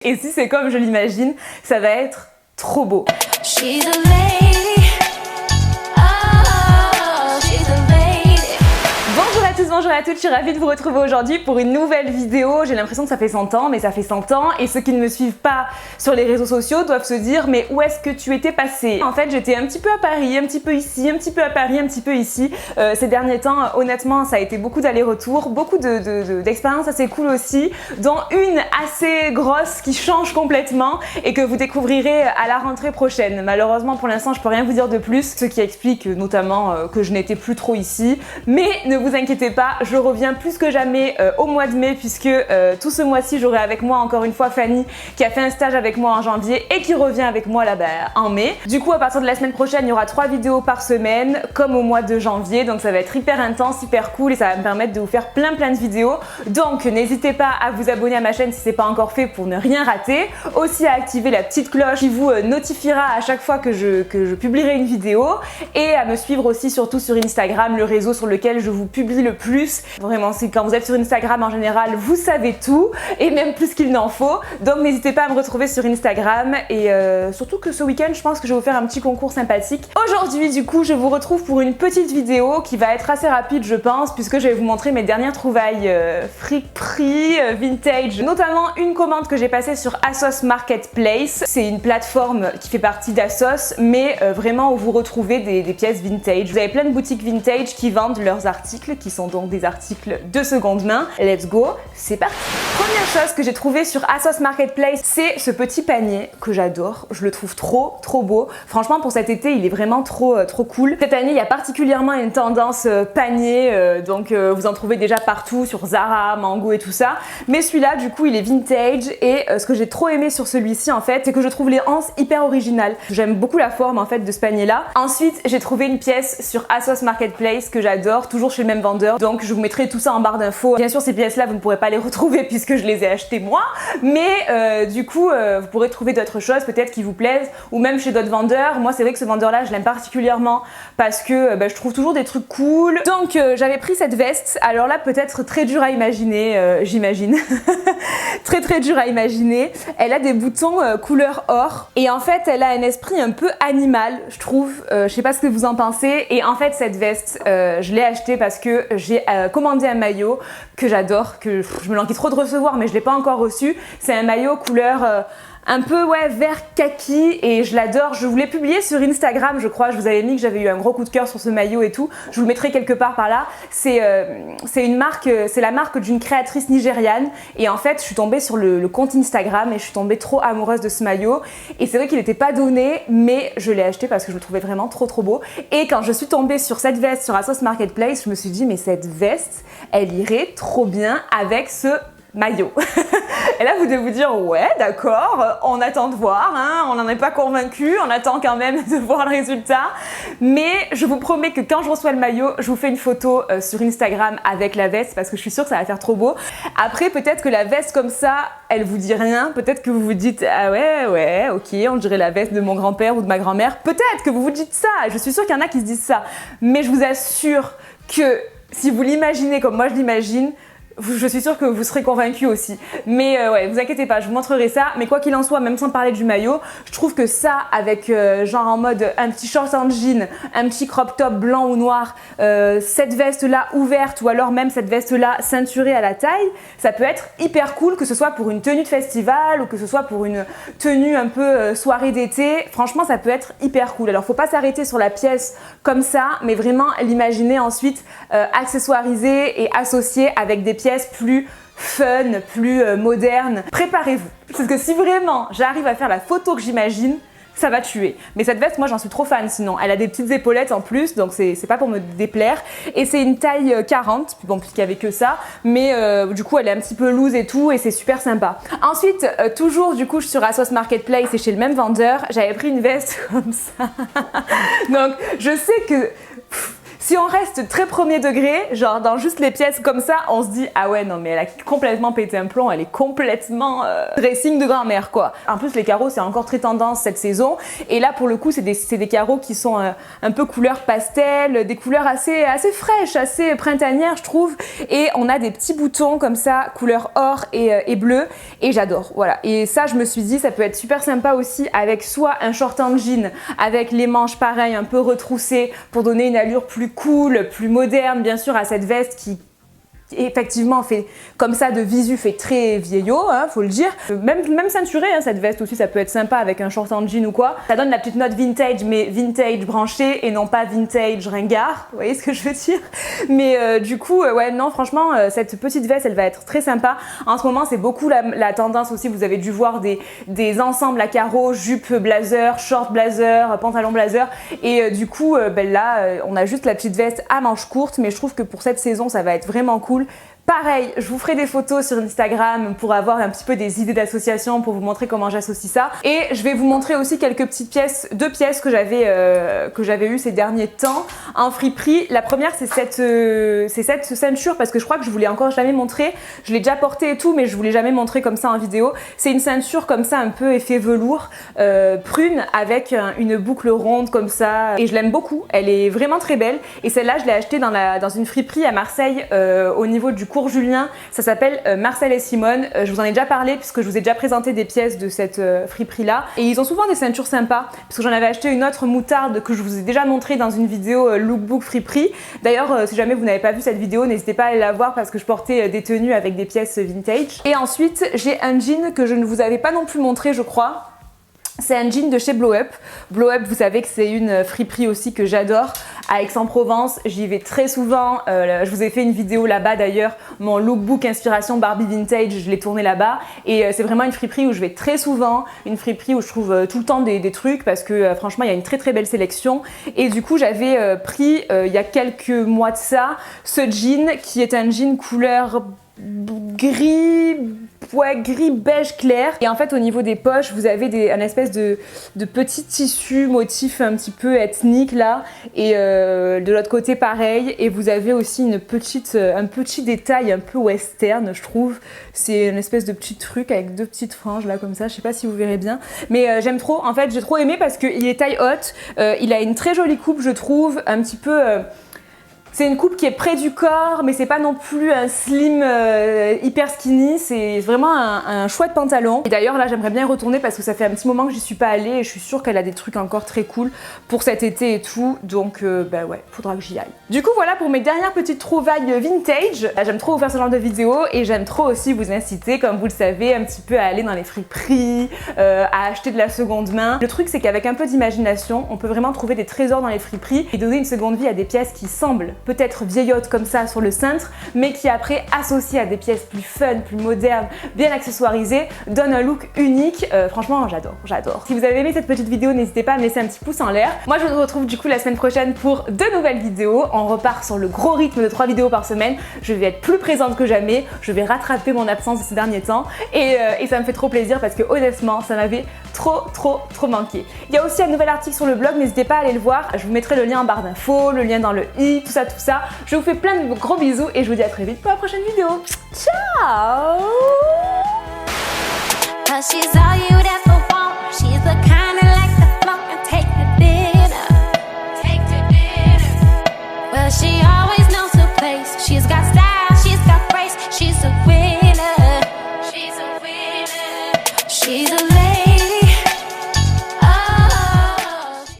et si c'est comme je l'imagine, ça va être trop beau. Bonjour à toutes, je suis ravie de vous retrouver aujourd'hui pour une nouvelle vidéo. J'ai l'impression que ça fait 100 ans, mais ça fait 100 ans et ceux qui ne me suivent pas sur les réseaux sociaux doivent se dire mais où est-ce que tu étais passé? En fait, j'étais un petit peu à Paris, un petit peu ici, un petit peu à Paris, un petit peu ici. Ces derniers temps, honnêtement, ça a été beaucoup d'allers-retours, beaucoup d'expériences assez cool aussi, dont une assez grosse qui change complètement et que vous découvrirez à la rentrée prochaine. Malheureusement, pour l'instant, je peux rien vous dire de plus, ce qui explique notamment que je n'étais plus trop ici. Mais ne vous inquiétez pas, je reviens plus que jamais au mois de mai puisque tout ce mois-ci j'aurai avec moi encore une fois Fanny qui a fait un stage avec moi en janvier et qui revient avec moi là en mai. Du coup à partir de la semaine prochaine il y aura 3 vidéos par semaine comme au mois de janvier, donc ça va être hyper intense, hyper cool et ça va me permettre de vous faire plein de vidéos. Donc n'hésitez pas à vous abonner à ma chaîne si c'est pas encore fait pour ne rien rater, aussi à activer la petite cloche qui vous notifiera à chaque fois que je publierai une vidéo et à me suivre aussi surtout sur Instagram, le réseau sur lequel je vous publie le plus. Vraiment, c'est quand vous êtes sur Instagram en général, vous savez tout et même plus qu'il n'en faut. Donc n'hésitez pas à me retrouver sur Instagram et surtout que ce week-end, je pense que je vais vous faire un petit concours sympathique. Aujourd'hui, du coup, je vous retrouve pour une petite vidéo qui va être assez rapide, je pense, puisque je vais vous montrer mes dernières trouvailles friperie, vintage, notamment une commande que j'ai passée sur ASOS Marketplace. C'est une plateforme qui fait partie d'ASOS, mais vraiment où vous retrouvez des pièces vintage. Vous avez plein de boutiques vintage qui vendent leurs articles, qui sont donc des articles de seconde main. Let's go, c'est parti. Première chose que j'ai trouvé sur ASOS Marketplace, c'est ce petit panier que j'adore. Je le trouve trop beau. Franchement, pour cet été, il est vraiment trop cool. Cette année, il y a particulièrement une tendance panier, donc vous en trouvez déjà partout sur Zara, Mango et tout ça. Mais celui-là, du coup, il est vintage et ce que j'ai trop aimé sur celui-ci, en fait, c'est que je trouve les anses hyper originales. J'aime beaucoup la forme, en fait, de ce panier-là. Ensuite, j'ai trouvé une pièce sur ASOS Marketplace que j'adore, toujours chez le même vendeur. Donc je vous mettrai tout ça en barre d'infos. Bien sûr ces pièces là vous ne pourrez pas les retrouver puisque je les ai achetées moi, mais du coup vous pourrez trouver d'autres choses peut-être qui vous plaisent ou même chez d'autres vendeurs. Moi c'est vrai que ce vendeur là je l'aime particulièrement parce que je trouve toujours des trucs cool. Donc j'avais pris cette veste, alors là peut-être très dur à imaginer, j'imagine. très dur à imaginer. Elle a des boutons couleur or et en fait elle a un esprit un peu animal je trouve, je sais pas ce que vous en pensez et en fait cette veste je l'ai achetée parce que j'ai commandé un maillot que j'adore, que je me languis trop de recevoir mais je l'ai pas encore reçu. C'est un maillot couleur un peu vert kaki et je l'adore. Je vous l'ai publié sur Instagram je crois, je vous avais mis que j'avais eu un gros coup de cœur sur ce maillot et tout. Je vous le mettrai quelque part par là. C'est une marque, c'est la marque d'une créatrice nigériane et en fait je suis tombée sur le compte Instagram et je suis tombée trop amoureuse de ce maillot et c'est vrai qu'il n'était pas donné mais je l'ai acheté parce que je le trouvais vraiment trop beau et quand je suis tombée sur cette veste sur ASOS Marketplace je me suis dit mais cette veste elle irait trop bien avec ce maillot. Et là vous devez vous dire ouais d'accord, on attend de voir, hein, on n'en est pas convaincu, on attend quand même de voir le résultat, mais je vous promets que quand je reçois le maillot je vous fais une photo sur Instagram avec la veste parce que je suis sûre que ça va faire trop beau. Après peut-être que la veste comme ça elle vous dit rien, peut-être que vous vous dites ah ouais ok on dirait la veste de mon grand-père ou de ma grand-mère, peut-être que vous vous dites ça, je suis sûre qu'il y en a qui se disent ça, mais je vous assure que si vous l'imaginez comme moi je l'imagine, je suis sûre que vous serez convaincus aussi. Mais ouais, vous inquiétez pas, je vous montrerai ça. Mais quoi qu'il en soit, même sans parler du maillot, je trouve que ça, avec genre en mode un petit short en jean, un petit crop top blanc ou noir, cette veste-là ouverte ou alors même cette veste-là ceinturée à la taille, ça peut être hyper cool, que ce soit pour une tenue de festival ou que ce soit pour une tenue un peu soirée d'été. Franchement, ça peut être hyper cool. Alors, faut pas s'arrêter sur la pièce comme ça, mais vraiment l'imaginer ensuite accessoirisée et associée avec des pièces plus fun, plus moderne. Préparez-vous, parce que si vraiment j'arrive à faire la photo que j'imagine, ça va tuer. Mais cette veste, moi j'en suis trop fan sinon. Elle a des petites épaulettes en plus, donc c'est pas pour me déplaire. Et c'est une taille 40, bon puisqu'il y avait que ça, mais du coup elle est un petit peu loose et tout, et c'est super sympa. Ensuite, toujours du coup je suis sur ASOS Marketplace et chez le même vendeur, j'avais pris une veste comme ça. Donc je sais que Si on reste très premier degré, genre dans juste les pièces comme ça, on se dit ah ouais non mais elle a complètement pété un plomb, elle est complètement dressing de grand-mère quoi. En plus les carreaux c'est encore très tendance cette saison et là pour le coup c'est des carreaux qui sont un peu couleur pastel, des couleurs assez fraîches, assez printanières je trouve, et on a des petits boutons comme ça couleur or et bleu et j'adore, voilà. Et ça je me suis dit ça peut être super sympa aussi avec soit un short en jean avec les manches pareil un peu retroussées pour donner une allure plus cool, plus moderne bien sûr à cette veste qui effectivement fait comme ça de visu, fait très vieillot, hein, faut le dire. Même ceinturée, hein, cette veste aussi, ça peut être sympa avec un short en jean ou quoi. Ça donne la petite note vintage, mais vintage branché et non pas vintage ringard. Vous voyez ce que je veux dire? Mais du coup, ouais, non, franchement, cette petite veste, elle va être très sympa. En ce moment, c'est beaucoup la tendance aussi. Vous avez dû voir des ensembles à carreaux, jupe blazer, short blazer, pantalon blazer. Et du coup, ben là, on a juste la petite veste à manches courtes, mais je trouve que pour cette saison, ça va être vraiment cool. Pareil, je vous ferai des photos sur Instagram pour avoir un petit peu des idées d'association, pour vous montrer comment j'associe ça. Et je vais vous montrer aussi quelques petites pièces, deux pièces que j'avais eues ces derniers temps en friperie. La première, c'est cette ceinture, parce que je crois que je vous l'ai encore jamais montré. Je l'ai déjà portée et tout, mais je vous l'ai jamais montré comme ça en vidéo. C'est une ceinture comme ça, un peu effet velours, prune, avec une boucle ronde comme ça. Et je l'aime beaucoup, elle est vraiment très belle. Et celle-là, je l'ai achetée dans une friperie à Marseille, au niveau du cours Julien, ça s'appelle Marcel et Simone. Je vous en ai déjà parlé puisque je vous ai déjà présenté des pièces de cette friperie là et ils ont souvent des ceintures sympas parce que j'en avais acheté une autre moutarde que je vous ai déjà montré dans une vidéo lookbook friperie. D'ailleurs si jamais vous n'avez pas vu cette vidéo, n'hésitez pas à aller la voir parce que je portais des tenues avec des pièces vintage. Et ensuite j'ai un jean que je ne vous avais pas non plus montré je crois. C'est un jean de chez Blow Up. Blow Up, vous savez que c'est une friperie aussi que j'adore. À Aix-en-Provence, j'y vais très souvent. Je vous ai fait une vidéo là-bas d'ailleurs. Mon lookbook inspiration Barbie Vintage, je l'ai tourné là-bas. Et c'est vraiment une friperie où je vais très souvent. Une friperie où je trouve tout le temps des trucs parce que franchement, il y a une très très belle sélection. Et du coup, j'avais pris il y a quelques mois de ça, ce jean qui est un jean couleur gris, ouais, gris beige clair. Et en fait au niveau des poches vous avez un espèce de petit tissu motif un petit peu ethnique là et de l'autre côté pareil, et vous avez aussi un petit détail un peu western je trouve. C'est une espèce de petit truc avec deux petites franges là comme ça, je sais pas si vous verrez bien, mais j'aime trop, en fait j'ai trop aimé parce qu'il est taille haute, il a une très jolie coupe je trouve, un petit peu c'est une coupe qui est près du corps, mais c'est pas non plus un slim hyper skinny, c'est vraiment un chouette pantalon. Et d'ailleurs là j'aimerais bien y retourner parce que ça fait un petit moment que j'y suis pas allée et je suis sûre qu'elle a des trucs encore très cool pour cet été et tout, donc bah ouais, faudra que j'y aille. Du coup voilà pour mes dernières petites trouvailles vintage. J'aime trop vous faire ce genre de vidéos et j'aime trop aussi vous inciter, comme vous le savez, un petit peu à aller dans les friperies, à acheter de la seconde main. Le truc c'est qu'avec un peu d'imagination, on peut vraiment trouver des trésors dans les friperies et donner une seconde vie à des pièces qui semblent peut-être vieillotte comme ça sur le cintre, mais qui après associé à des pièces plus fun, plus modernes, bien accessoirisées, donne un look unique. Franchement j'adore. Si vous avez aimé cette petite vidéo, n'hésitez pas à me laisser un petit pouce en l'air. Moi je vous retrouve du coup la semaine prochaine pour de nouvelles vidéos. On repart sur le gros rythme de 3 vidéos par semaine. Je vais être plus présente que jamais, je vais rattraper mon absence de ces derniers temps et ça me fait trop plaisir parce que honnêtement ça m'avait trop manqué. Il y a aussi un nouvel article sur le blog, n'hésitez pas à aller le voir. Je vous mettrai le lien en barre d'infos, le lien dans le i, tout ça. Je vous fais plein de gros bisous et je vous dis à très vite pour la prochaine vidéo. Ciao!